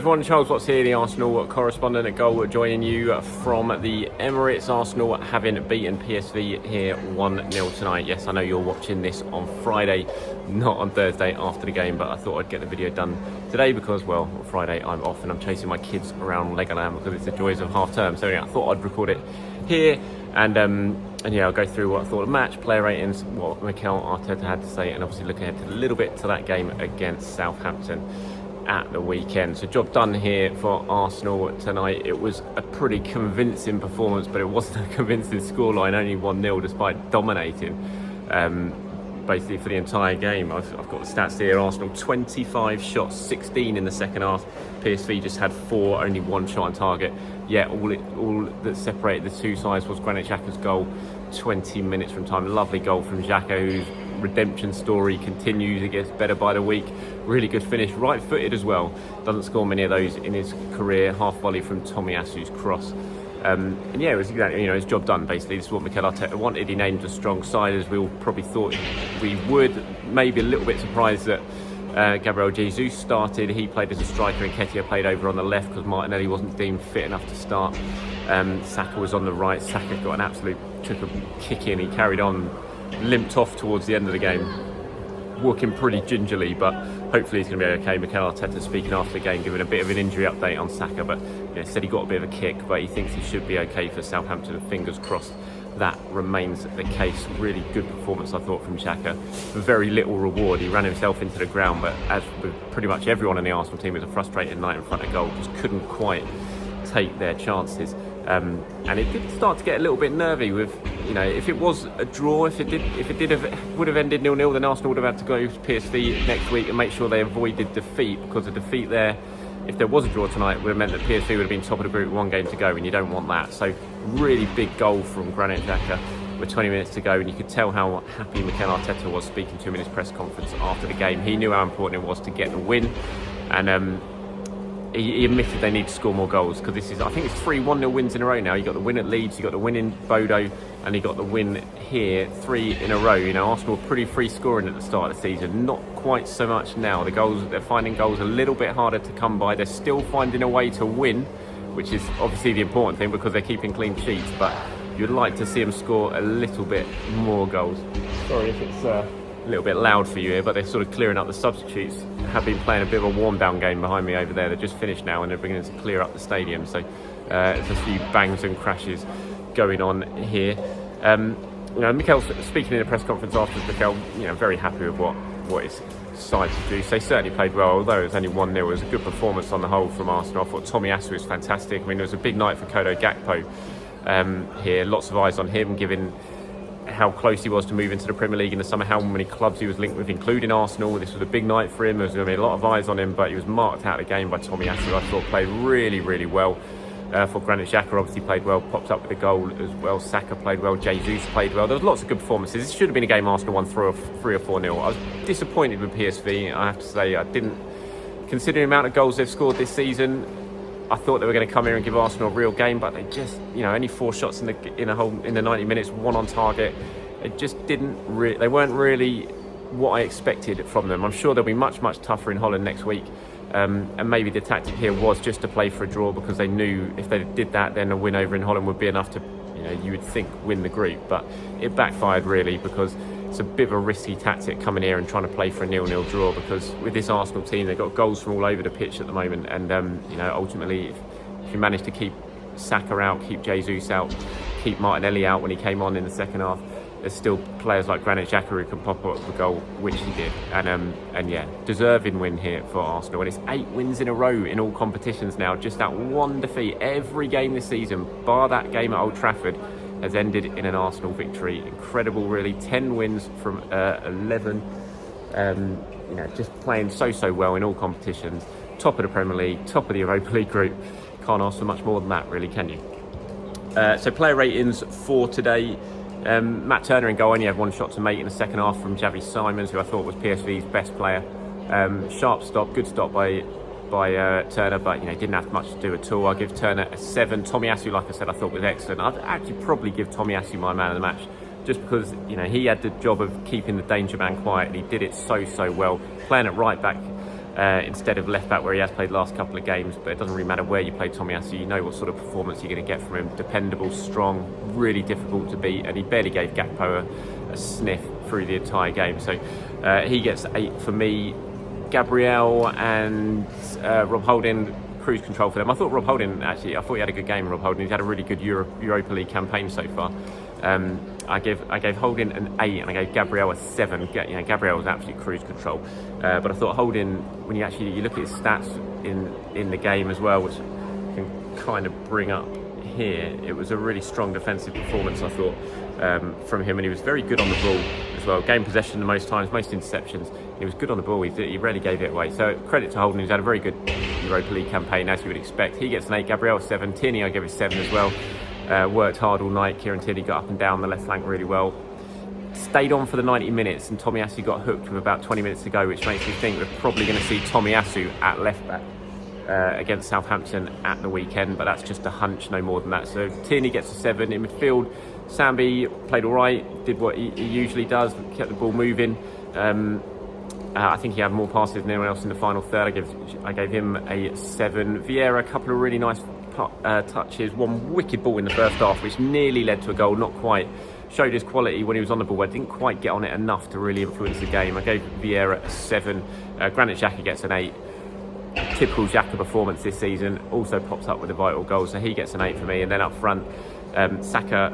everyone, Charles Watts here, the Arsenal correspondent at Goal, joining you from the Emirates. Arsenal having beaten PSV here 1-0 tonight. Yes, I know you're watching this on Friday, not on Thursday after the game, but I thought I'd get the video done today because, well, on Friday I'm off and I'm chasing my kids around Legoland because it's the joys of half term. So yeah, I thought I'd record it here and yeah, I'll go through what I thought of the match, player ratings, what Mikel Arteta had to say, and obviously look ahead to a little bit to that game against Southampton at the weekend. So job done here for Arsenal tonight. It was a pretty convincing performance, but it wasn't a convincing scoreline, only 1-0 despite dominating basically for the entire game. I've got the stats here. Arsenal 25 shots, 16 in the second half. PSV just had 4, only 1 shot on target. Yet all that separated the two sides was Granit Xhaka's goal 20 minutes from time. Lovely goal from Xhaka, whose redemption story continues. It gets better by the week. Really good finish, right footed as well. Doesn't score many of those in his career. Half volley from Tomiyasu's cross. And yeah, it was exactly, his job done basically. This is what Mikel Arteta wanted. He named a strong side, as we all probably thought we would. Maybe a little bit surprised that Gabriel Jesus started. He played as a striker and Ketia played over on the left because Martinelli wasn't deemed fit enough to start. Saka was on the right. Saka got an absolute, took a kick in. He carried on, limped off towards the end of the game, walking pretty gingerly, but hopefully he's going to be okay. Mikel Arteta speaking after the game, giving a bit of an injury update on Saka, but said he got a bit of a kick, but he thinks he should be okay for Southampton. Fingers crossed that remains the case. Really good performance, I thought, from Xhaka. Very little reward. He ran himself into the ground, but as with pretty much everyone in the Arsenal team, it was a frustrating night in front of goal. Just couldn't quite take their chances. And it did start to get a little bit nervy with, if it was a draw, would have ended 0-0, then Arsenal would have had to go to PSV next week and make sure they avoided defeat, because a defeat there, if there was a draw tonight, would have meant that PSV would have been top of the group with 1 game to go, and you don't want that. So really big goal from Granit Xhaka with 20 minutes to go, and you could tell how happy Mikel Arteta was speaking to him in his press conference after the game. He knew how important it was to get the win, and he admitted they need to score more goals, because this is, I think it's 3 1-0 wins in a row now. You got the win at Leeds, you got the win in Bodo, and you got the win here, 3 in a row. Arsenal were pretty free scoring at the start of the season, not quite so much now. The goals, they're finding goals a little bit harder to come by. They're still finding a way to win, which is obviously the important thing because they're keeping clean sheets, but you'd like to see them score a little bit more goals. Sorry if it's a little bit loud for you here, but they're sort of clearing up the substitutes. Have been playing a bit of a warm down game behind me over there. They're just finished now and they're bringing us to clear up the stadium, so there's a few bangs and crashes going on here. Mikel speaking in a press conference afterwards, Mikel, very happy with what his side produced. They certainly played well, although it was only 1-0. It was a good performance on the whole from Arsenal. I thought Tomiyasu was fantastic. It was a big night for Kodo Gakpo here. Lots of eyes on him, given how close he was to move into the Premier League in the summer, how many clubs he was linked with, including Arsenal. This was a big night for him. There was going to be a lot of eyes on him, but he was marked out of the game by Tomiyasu. I thought played really, really well. For Granit Xhaka obviously played well, popped up with a goal as well. Saka played well, Jesus played well. There was lots of good performances. This should have been a game Arsenal won 3 or 4-0. I was disappointed with PSV, I have to say. I didn't, considering the amount of goals they've scored this season, I thought they were going to come here and give Arsenal a real game, but they just, only 4 shots in the 90 minutes, 1 on target. It just didn't they weren't really what I expected from them. I'm sure they'll be much, much tougher in Holland next week. And maybe the tactic here was just to play for a draw, because they knew if they did that, then a win over in Holland would be enough to, you would think, win the group. But it backfired really, because it's a bit of a risky tactic coming here and trying to play for a 0-0 draw, because with this Arsenal team, they've got goals from all over the pitch at the moment. And, ultimately, if you manage to keep Saka out, keep Jesus out, keep Martinelli out when he came on in the second half, there's still players like Granit Xhaka who can pop up the goal, which he did. And yeah, deserving win here for Arsenal. And it's 8 wins in a row in all competitions now. Just that 1 defeat every game this season, bar that game at Old Trafford, has ended in an Arsenal victory. Incredible, really. 10 wins from 11. Just playing so well in all competitions. Top of the Premier League, top of the Europa League group. Can't ask for much more than that, really, can you? So player ratings for today. Matt Turner in goal only had 1 shot to make in the second half from Xavi Simons, who I thought was PSV's best player. Sharp stop, good stop by Turner, but didn't have much to do at all. I'll give Turner a 7. Tomiyasu, like I said, I thought was excellent. I'd actually probably give Tomiyasu my man of the match, just because he had the job of keeping the danger man quiet, and he did it so well. Playing at right back instead of left back where he has played the last couple of games. But it doesn't really matter where you play Tomiyasu, you know what sort of performance you're going to get from him. Dependable, strong, really difficult to beat, and he barely gave Gakpo a sniff through the entire game. So he gets 8 for me. Gabriel and Rob Holding, cruise control for them. I thought Rob Holding, actually, I thought he had a good game, Rob Holding. He's had a really good Europa League campaign so far. I gave Holding an 8 and I gave Gabriel a 7. Gabriel was absolute cruise control. But I thought Holding, when you look at his stats in the game as well, which I can kind of bring up here, it was a really strong defensive performance, I thought, from him, and he was very good on the ball as well. Game possession the most times, most interceptions. He was good on the ball. He rarely gave it away. So credit to Holding, who's had a very good Europa League campaign, as you would expect. He gets an 8. Gabriel 7. Tierney, I gave a 7 as well. Worked hard all night. Kieran Tierney got up and down the left flank really well. Stayed on for the 90 minutes, and Tomiyasu got hooked with about 20 minutes to go, which makes me think we're probably going to see Tomiyasu at left back against Southampton at the weekend, but that's just a hunch, no more than that. So Tierney gets a 7. In midfield, Sambi played all right, did what he usually does, kept the ball moving. I think he had more passes than anyone else in the final third. I gave him a 7. Vieira, a couple of really nice touches, one wicked ball in the first half, which nearly led to a goal, not quite. Showed his quality when he was on the ball. I didn't quite get on it enough to really influence the game. I gave Vieira a 7. Granit Xhaka gets an 8. Typical Xhaka performance this season, also pops up with a vital goal, so he gets an 8 for me. And then up front, Saka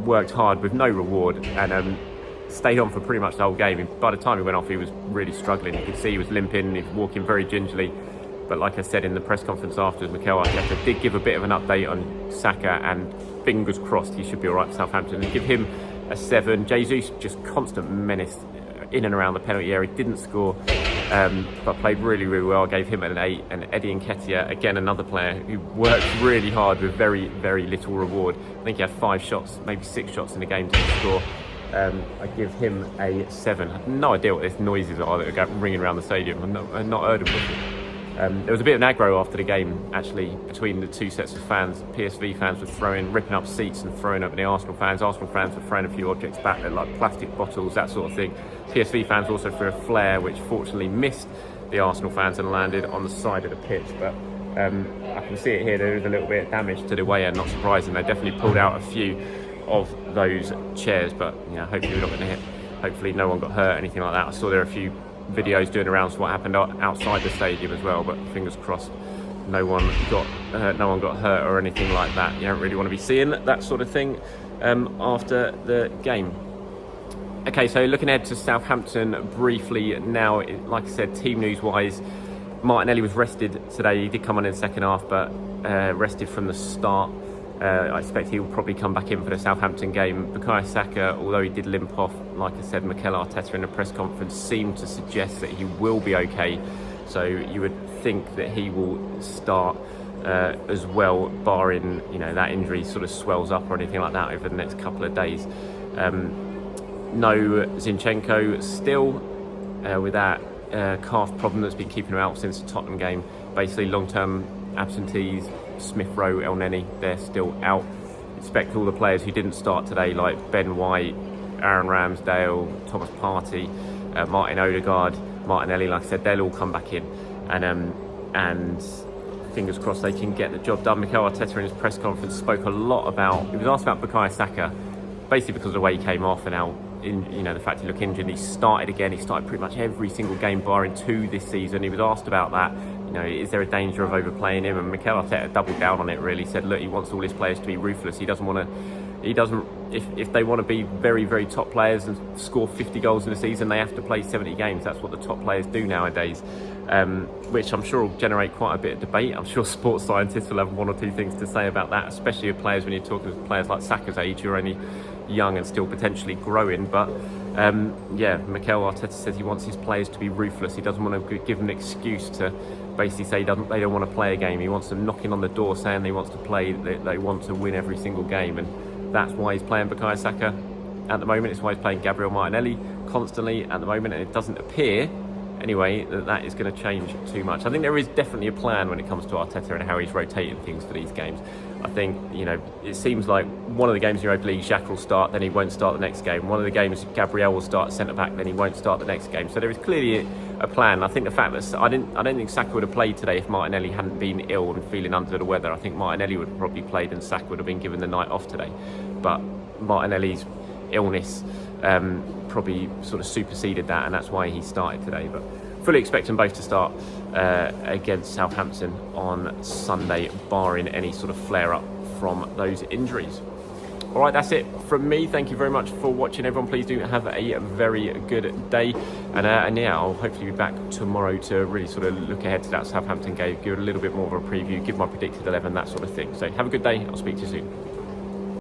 worked hard with no reward and stayed on for pretty much the whole game. By the time he went off, he was really struggling. You could see he was limping, he was walking very gingerly. But like I said in the press conference afterwards, Mikel Arteta did give a bit of an update on Saka, and fingers crossed he should be all right for Southampton. And give him a 7. Jesus, just constant menace in and around the penalty area. He didn't score, but played really, really well. I gave him an 8. And Eddie Nketiah, again, another player who worked really hard with very, very little reward. I think he had 5 shots, maybe 6 shots in the game to score. I give him a 7. I have no idea what these noises are that are ringing around the stadium. I've not heard of them before. There was a bit of an aggro after the game, actually, between the two sets of fans. PSV fans were ripping up seats and throwing up the Arsenal fans. Arsenal fans were throwing a few objects back, like plastic bottles, that sort of thing. PSV fans also threw a flare, which fortunately missed the Arsenal fans and landed on the side of the pitch. But I can see it here, there is a little bit of damage to the way end, not surprising. They definitely pulled out a few of those chairs, but hopefully we're not going to hit. Hopefully no one got hurt, anything like that. I saw there are a few videos doing around what happened outside the stadium as well, but fingers crossed no one got hurt or anything like that. You don't really want to be seeing that sort of thing after the game. Okay, so looking ahead to Southampton briefly now. Like I said, team news wise, Martinelli was rested today. He did come on in the second half, but rested from the start. I expect he'll probably come back in for the Southampton game. Bukayo Saka, although he did limp off, like I said, Mikel Arteta in the press conference seemed to suggest that he will be okay. So you would think that he will start as well, barring that injury sort of swells up or anything like that over the next couple of days. No Zinchenko still with that calf problem that's been keeping him out since the Tottenham game. Basically long-term absentees. Smith Rowe, El Neni, they're still out. Expect all the players who didn't start today, like Ben White, Aaron Ramsdale, Thomas Partey, Martin Odegaard, Martinelli, like I said, they'll all come back in. And fingers crossed they can get the job done. Mikel Arteta in his press conference spoke a lot about, he was asked about Bukayo Saka, basically because of the way he came off and how, the fact he looked injured. He started again. He started pretty much every single game barring 2 this season. He was asked about that. Is there a danger of overplaying him? And Mikel Arteta doubled down on it, really. Said, look, he wants all his players to be ruthless. He doesn't want to, if they want to be very, very top players and score 50 goals in a season, they have to play 70 games. That's what the top players do nowadays, which I'm sure will generate quite a bit of debate. I'm sure sports scientists will have 1 or 2 things to say about that, especially with players when you're talking to players like Saka's age, who are only young and still potentially growing. But Mikel Arteta says he wants his players to be ruthless. He doesn't want to give them an excuse to basically say they don't want to play a game. He wants them knocking on the door saying they want to play, they want to win every single game, and that's why he's playing Bukayo Saka at the moment. It's why he's playing Gabriel Martinelli constantly at the moment, and it doesn't appear anyway that is going to change too much. I think there is definitely a plan when it comes to Arteta and how he's rotating things for these games. I think, you know, it seems like one of the games in Europa League, Xhaka will start, then he won't start the next game. One of the games, Gabriel will start centre-back, then he won't start the next game. So there is clearly a plan. I think the fact that I don't think Saka would have played today if Martinelli hadn't been ill and feeling under the weather. I think Martinelli would have probably played and Saka would have been given the night off today. But Martinelli's illness probably sort of superseded that, and that's why he started today. But fully expect them both to start against Southampton on Sunday, barring any sort of flare-up from those injuries. All right, that's it from me. Thank you very much for watching, everyone. Please do have a very good day. And yeah, I'll hopefully be back tomorrow to really sort of look ahead to that Southampton game, give it a little bit more of a preview, give my predicted 11, that sort of thing. So have a good day. I'll speak to you soon.